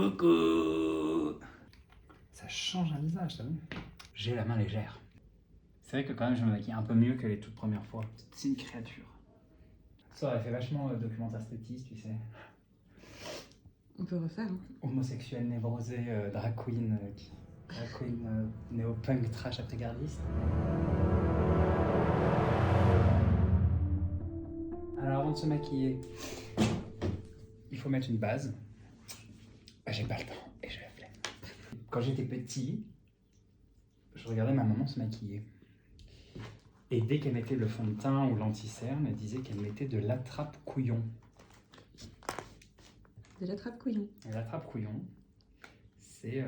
Coucou. Ça change un visage, t'as vu? J'ai la main légère. C'est vrai que quand même je me maquille un peu mieux que les toutes premières fois. C'est une créature. Ça aurait fait vachement documentaire striptease, tu sais. On peut refaire. Hein. Homosexuel névrosé, drag queen, néo-punk trash après-gardiste. Alors avant de se maquiller, il faut mettre une base. J'ai pas le temps et j'ai la flemme. Quand j'étais petit, je regardais ma maman se maquiller. Et dès qu'elle mettait le fond de teint ou l'anti-cerne, elle disait qu'elle mettait de l'attrape-couillon. De l'attrape-couillon. Et l'attrape-couillon, c'est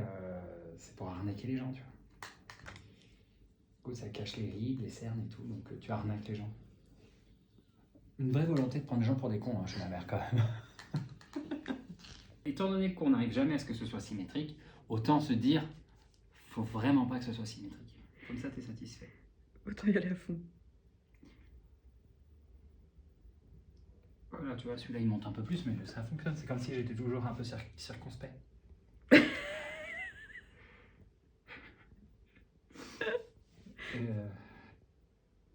pour arnaquer les gens, tu vois. Du coup, ça cache les rides, les cernes et tout, donc tu arnaques les gens. Une vraie volonté de prendre les gens pour des cons, hein, chez ma mère quand même. Étant donné qu'on n'arrive jamais à ce que ce soit symétrique, autant se dire, faut vraiment pas que ce soit symétrique. Comme ça, t'es satisfait. Autant y aller à fond. Voilà, tu vois, celui-là il monte un peu plus, mais ça fonctionne. C'est comme si j'étais toujours un peu circonspect. Et,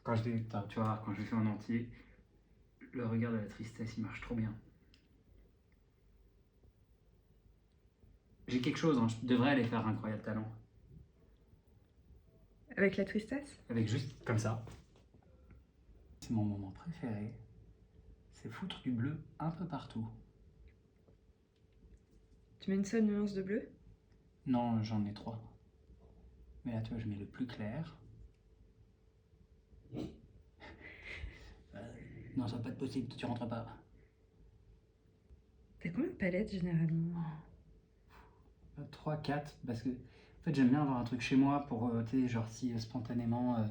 quand je le fais en entier, le regard de la tristesse, il marche trop bien. J'ai quelque chose, hein, je devrais aller faire Incroyable Talent. Avec la tristesse? Avec juste comme ça. C'est mon moment préféré. C'est foutre du bleu un peu partout. Tu mets une seule nuance de bleu? Non, j'en ai 3. Mais là, tu vois, je mets le plus clair. Non, ça va pas être possible, tu rentres pas. T'as combien de palettes généralement? 3, 4, parce que en fait j'aime bien avoir un truc chez moi pour, tu sais, genre si spontanément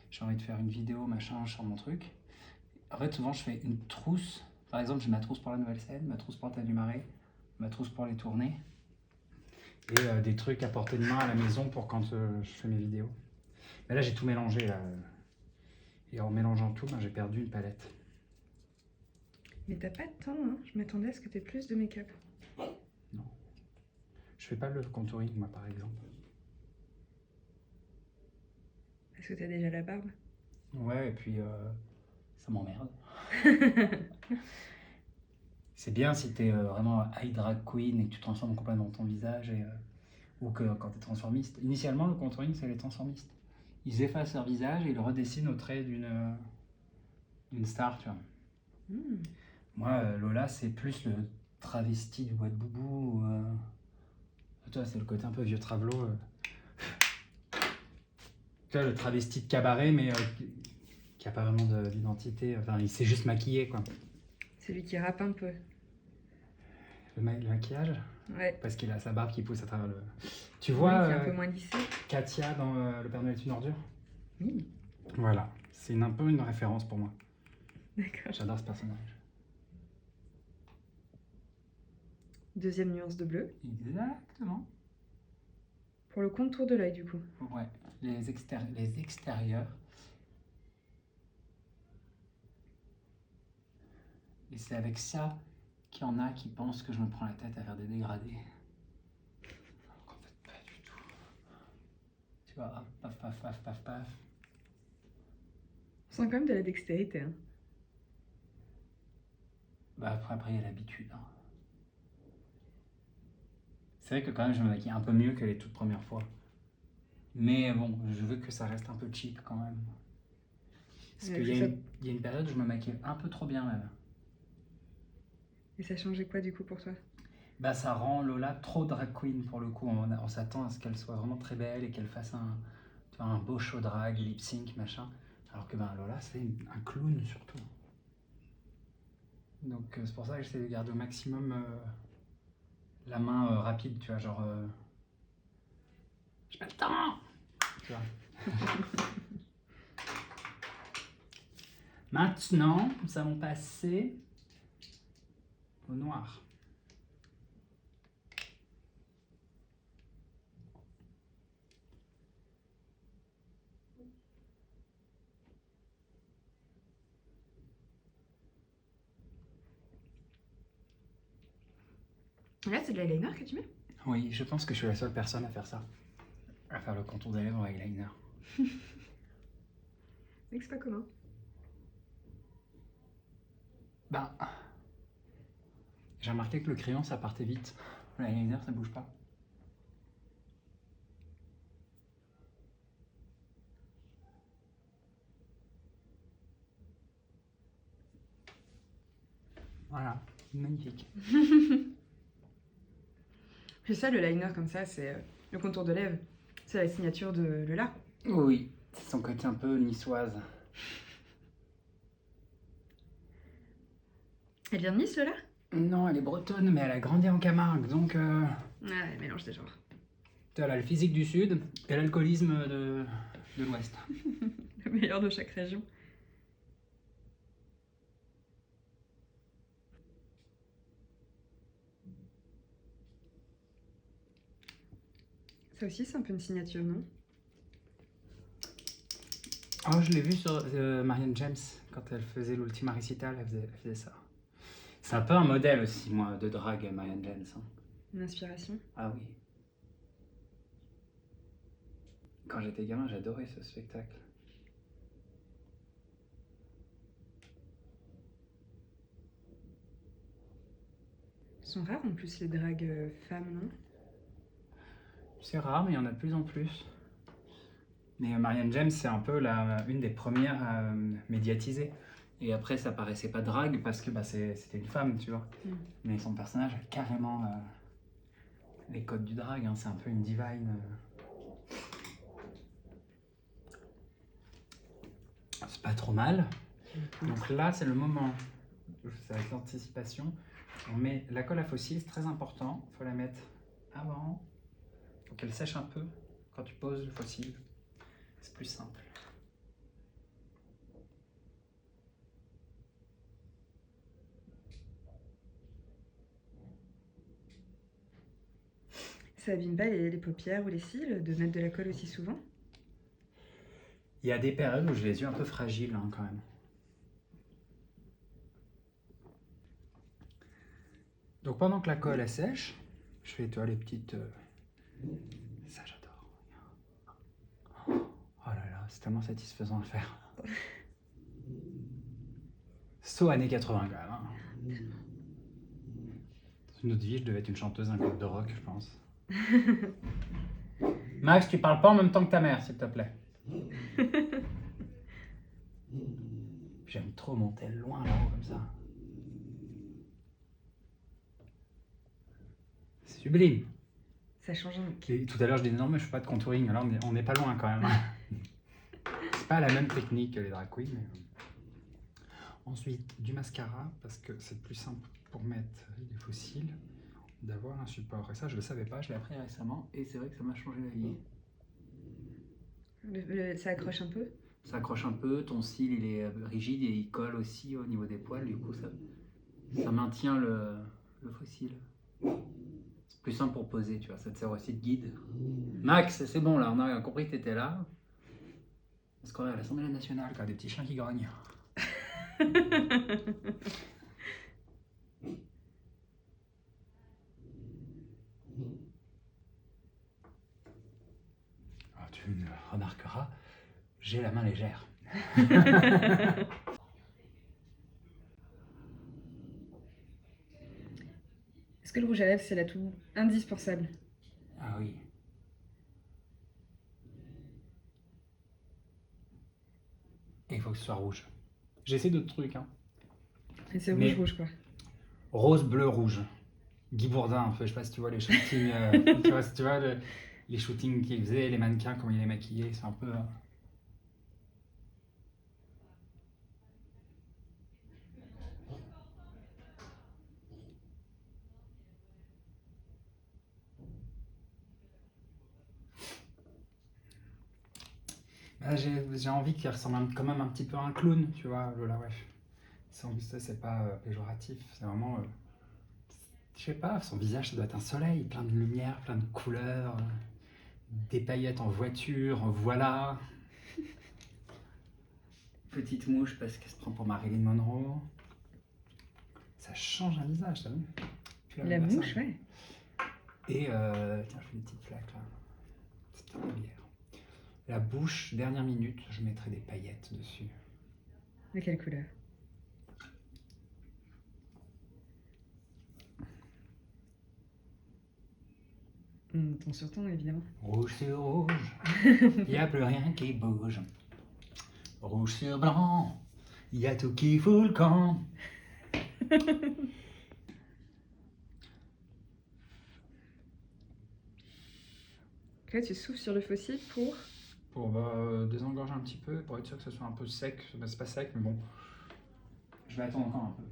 j'ai envie de faire une vidéo, machin, je sors mon truc. En fait souvent je fais une trousse, par exemple j'ai ma trousse pour la nouvelle scène, ma trousse pour le tas du marais, ma trousse pour les tournées, et des trucs à portée de main à la maison pour quand je fais mes vidéos. Mais là j'ai tout mélangé là, et en mélangeant tout, ben, j'ai perdu une palette. Mais t'as pas de temps, hein? Je m'attendais à ce que t'aies plus de make-up. Non. Je fais pas le contouring moi par exemple. Parce que t'as déjà la barbe? Ouais, et puis ça m'emmerde. C'est bien si t'es vraiment high drag queen et que tu transformes complètement ton visage, ou que quand t'es transformiste. Initialement, le contouring, c'est les transformistes. Ils effacent leur visage et ils le redessinent au trait d'une star, tu vois. Moi, Lola, c'est plus le travesti du bois de boubou. Tu vois, c'est le côté un peu vieux travelot. Tu vois, le travesti de cabaret, mais qui a pas vraiment d'identité. Enfin, il s'est juste maquillé, quoi. Celui qui rappe un peu. Le maquillage? Ouais. Parce qu'il a sa barbe qui pousse à travers le... Tu Oui, vois qui est un peu moins lissé. Katia dans Le Père Noël est une ordure? Oui. Voilà, c'est un peu une référence pour moi. D'accord. J'adore ce personnage. Deuxième nuance de bleu. Exactement. Pour le contour de l'œil du coup. Ouais, les extérieurs. Et c'est avec ça qu'il y en a qui pensent que je me prends la tête à faire des dégradés. Alors qu'en fait, pas du tout. Tu vois, hop, paf, paf, paf, paf, paf. On sent quand même de la dextérité. Hein. Bah après, il y a l'habitude. Hein. C'est vrai que quand même, je me maquille un peu mieux que les toutes premières fois. Mais bon, je veux que ça reste un peu cheap quand même. Parce qu'il y a une période où je me maquille un peu trop bien même. Et ça changeait quoi du coup pour toi? Bah ça rend Lola trop drag queen pour le coup. On s'attend à ce qu'elle soit vraiment très belle et qu'elle fasse un beau show drag, lip sync, machin. Alors que ben, Lola, c'est un clown surtout. Donc c'est pour ça que j'essaie de garder au maximum la main rapide, tu vois, genre... J'ai pas le temps, tu vois. Maintenant, nous allons passer au noir. Là, c'est de l'eyeliner que tu mets? Oui, je pense que je suis la seule personne à faire ça. À faire le contour des lèvres avec eyeliner. C'est que c'est pas commun. Ben, j'ai remarqué que le crayon ça partait vite. L'eyeliner ça bouge pas. Voilà, magnifique. C'est ça le liner comme ça, c'est le contour de lèvres. C'est la signature de Lola. Oui, c'est son côté un peu niçoise. Elle vient de Nice, Lola? Non, elle est bretonne, mais elle a grandi en Camargue, donc Ah, elle mélange des genres. elle a le physique du sud et l'alcoolisme de l'ouest. Le meilleur de chaque région. Ça aussi, c'est un peu une signature, non? Oh, je l'ai vu sur Marianne James, quand elle faisait l'Ultima Recital, elle faisait ça. C'est un peu un modèle aussi, moi, de drague, Marianne James. Hein. Une inspiration. Ah oui. Quand j'étais gamin, j'adorais ce spectacle. Ils sont rares en plus les dragues femmes, non? C'est rare, mais il y en a de plus en plus. Mais Marianne James, c'est un peu une des premières médiatisées. Et après, ça paraissait pas drague parce que c'était une femme, tu vois. Mm. Mais son personnage a carrément les codes du drague. Hein. C'est un peu une divine. C'est pas trop mal. Donc là, c'est le moment. C'est avec l'anticipation. On met la colle à fossiles, c'est très important. Il faut la mettre avant. Il faut qu'elle sèche un peu quand tu poses le fossile. C'est plus simple. Ça abîme pas les paupières ou les cils de mettre de la colle aussi souvent? Il y a des périodes où j'ai les yeux un peu fragiles hein, quand même. Donc pendant que la colle est sèche, je fais toi les petites... Ça j'adore. Oh là là, c'est tellement satisfaisant à faire. Saut années 80 quand même. Hein. Dans une autre vie, je devais être une chanteuse, un groupe de rock, je pense. Max, tu parles pas en même temps que ta mère, s'il te plaît. J'aime trop monter loin là-haut comme ça. C'est sublime. Ça change un look. Et tout à l'heure, je disais non, mais je fais pas de contouring. Là, on n'est pas loin quand même. C'est pas la même technique que les drag queens. Mais... Ensuite, du mascara, parce que c'est plus simple pour mettre des fossiles d'avoir un support. Et ça, je le savais pas, je l'ai appris récemment. Et c'est vrai que ça m'a changé la vie. Ça accroche un peu? Ça accroche un peu, ton cil il est rigide et il colle aussi au niveau des poils. Du coup, ça maintient le fossile. C'est plus simple pour poser, tu vois, ça te sert aussi de guide. Max, c'est bon là, on a compris que t'étais là. Parce qu'on est à l'Assemblée nationale, quand des petits chiens qui grognent. Alors, tu remarqueras, j'ai la main légère. Est-ce que le rouge à lèvres, c'est l'atout indispensable? Ah oui. Et il faut que ce soit rouge. J'essaie d'autres trucs, hein. Et c'est Mais- rouge, quoi. Rose, bleu, rouge. Guy Bourdin, un peu, je sais pas si tu vois les shootings, tu vois les shootings qu'il faisait, les mannequins, comment il les maquillait, c'est un peu... J'ai envie qu'il ressemble quand même un petit peu à un clown, tu vois, Lola Wesh. C'est pas péjoratif, c'est vraiment... je sais pas, son visage, ça doit être un soleil, plein de lumière, plein de couleurs, des paillettes en voiture, voilà. Petite mouche parce qu'elle se prend pour Marilyn Monroe. Ça change un visage, t'as vu? La mouche, ouais. Et tiens, je fais des petites flaques là. C'est pas la bière. La bouche, dernière minute, je mettrai des paillettes dessus. De quelle couleur? Ton surton, évidemment. Rouge sur rouge, y a plus rien qui bouge. Rouge sur blanc, y a tout qui fout le camp. Là, tu souffles sur le fossile pour... Pour désengorger un petit peu, pour être sûr que ce soit un peu sec. Bah, c'est pas sec, mais bon. Je vais attendre encore un peu.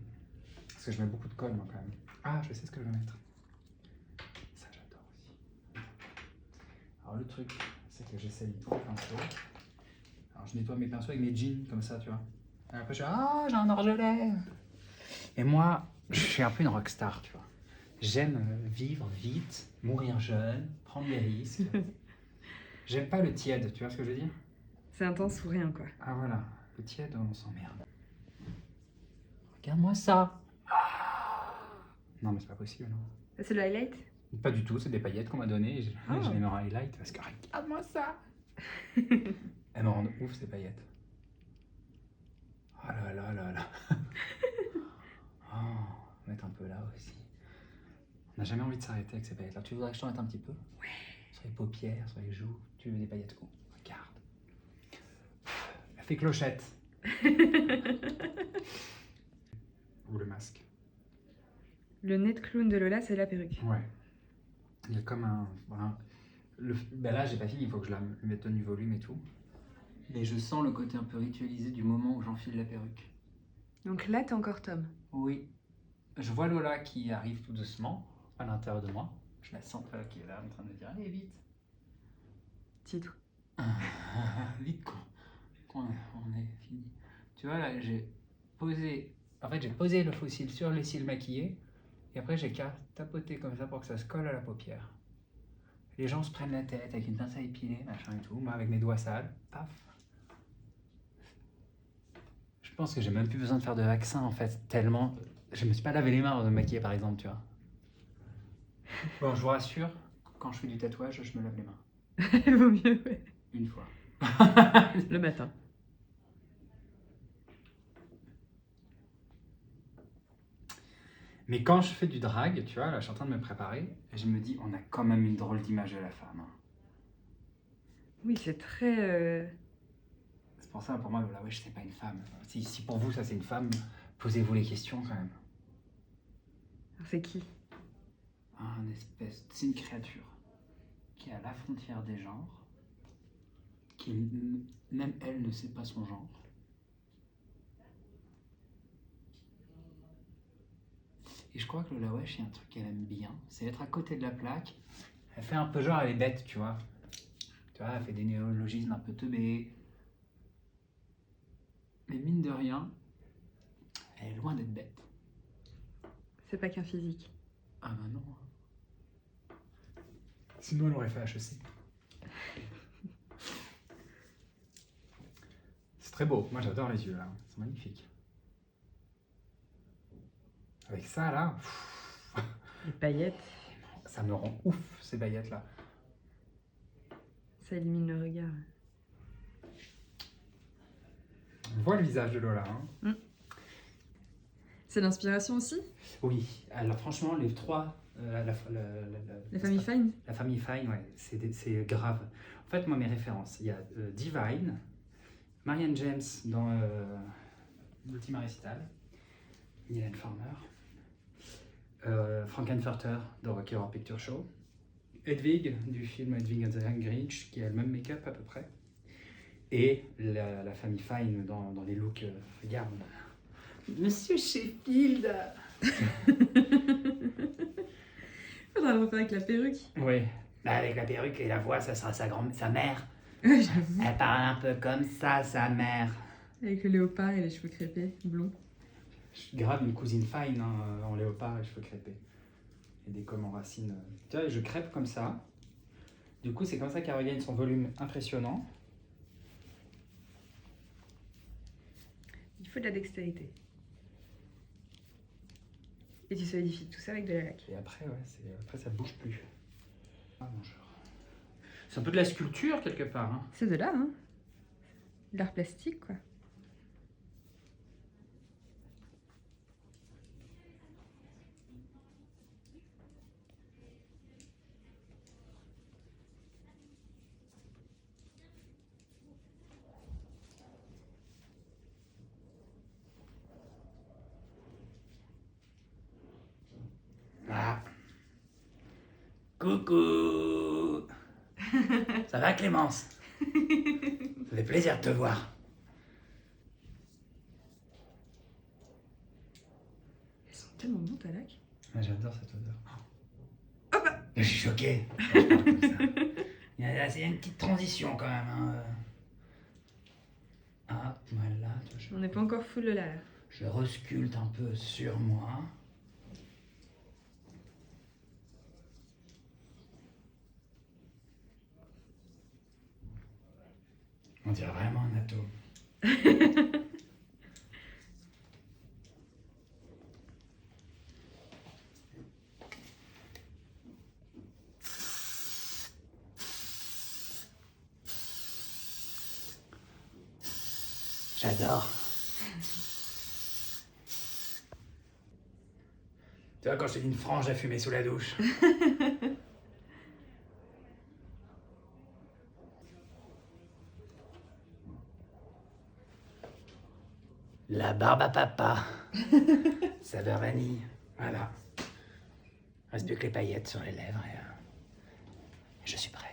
Parce que je mets beaucoup de colle, moi, quand même. Ah, je sais ce que je vais mettre. Ça, j'adore aussi. Alors, le truc, c'est que j'essaie de nettoyer le pinceau. Alors, je nettoie mes pinceaux avec mes jeans, comme ça, tu vois. Et après, je dis, ah, j'ai un orgelet. Et moi, je suis un peu une rockstar, tu vois. J'aime vivre vite, mourir jeune, prendre des risques. J'aime pas le tiède, tu vois ce que je veux dire? C'est intense ou rien, quoi. Ah voilà, le tiède, on s'emmerde. Regarde-moi ça. Non mais c'est pas possible. Non. C'est le highlight? Pas du tout, c'est des paillettes qu'on m'a données. Je les mets en highlight parce que regarde-moi ça. Elles me rendent ouf ces paillettes. Oh là là là là. Oh, on va mettre un peu là aussi. On n'a jamais envie de s'arrêter avec ces paillettes là. Tu voudrais que je t'en mette un petit peu? Ouais. Sur les paupières, sur les joues. Tu veux des paillettes où? Regarde. Elle fait clochette. Ou le masque. Le nez de clown de Lola, c'est la perruque. Ouais. Il y a comme un... Voilà. Ben là, j'ai pas fini, il faut que je la mette du volume et tout. Mais je sens le côté un peu ritualisé du moment où j'enfile la perruque. Donc là, t'es encore Tom. Oui. Je vois Lola qui arrive tout doucement à l'intérieur de moi. Je la sens qui est là en train de me dire allez, vite. Titre. Vite, quand on est fini. Tu vois, là, j'ai posé... En fait, j'ai posé le faux cil sur les cils maquillés. Et après, j'ai qu'à tapoter comme ça pour que ça se colle à la paupière. Les gens se prennent la tête avec une pince à épiler, machin et tout. Moi, avec mes doigts sales, paf. Je pense que j'ai même plus besoin de faire de vaccin, en fait, tellement... Je me suis pas lavé les mains avant de me maquiller, par exemple, tu vois. Bon, je vous rassure, quand je fais du tatouage, je me lave les mains. Vaut mieux, ouais. Une fois. Le matin. Mais quand je fais du drag, tu vois, là, je suis en train de me préparer, et je me dis, on a quand même une drôle d'image de la femme. Hein. Oui, c'est très... C'est pour ça, pour moi, Lola Wesh, c'est pas une femme. Si pour vous, ça, c'est une femme, posez-vous les questions, quand même. Alors, c'est qui? Un espèce... C'est une créature qui est à la frontière des genres, qui, même elle, ne sait pas son genre. Et je crois que Lola Wesh, il y a un truc qu'elle aime bien, c'est être à côté de la plaque. Elle fait un peu genre, elle est bête, tu vois. Tu vois, elle fait des néologismes un peu teubés. Mais mine de rien, elle est loin d'être bête. C'est pas qu'un physique. Ah bah non. Sinon, elle aurait fait HEC. C'est très beau. Moi, j'adore les yeux, là. C'est magnifique. Avec ça, là... Les paillettes. Ça me rend ouf, ces paillettes-là. Ça élimine le regard. On voit le visage de Lola. Hein. C'est l'inspiration aussi? Oui. Alors, franchement, les trois... La famille Fine? La famille Fine, ouais. C'est grave. En fait, moi, mes références, il y a Divine, Marianne James dans l'Ultima Recital, Mylène Farmer, Frankenfurter dans Rocky Horror Picture Show, Hedwig du film Hedwig and the Grinch qui a le même make-up à peu près, et la famille Fine dans les looks, regarde, Monsieur Sheffield. Faudra le refaire avec la perruque. Oui, avec la perruque et la voix, ça sera sa mère. J'avoue. Elle parle un peu comme ça, sa mère. Avec le léopard et les cheveux crêpés, blonds. Je suis grave une cousine Fine hein, en léopard et cheveux crêpés. Et des comme en racines. Tu vois, je crêpe comme ça. Du coup, c'est comme ça qu'elle regagne son volume impressionnant. Il faut de la dextérité. Et tu solidifies tout ça avec de la laque. Et après, ouais, après ça bouge plus. C'est un peu de la sculpture quelque part. Hein. C'est de l'art, hein. De l'art plastique, quoi. Ah. Coucou. Ça va Clémence? Ça fait plaisir de te voir. Elles sont tellement bonnes, ta laque. J'adore cette odeur. Oh bah. Je suis choqué. quand je parle comme ça. Il y a une petite transition quand même. Hein. Ah, voilà. On n'est pas encore full là. Je resculte un peu sur moi. On dirait vraiment un atome. J'adore. Tu vois, quand je te dis une frange à fumer sous la douche. La barbe à papa. Saveur vanille. Voilà. Reste plus que les paillettes sur les lèvres et je suis prêt.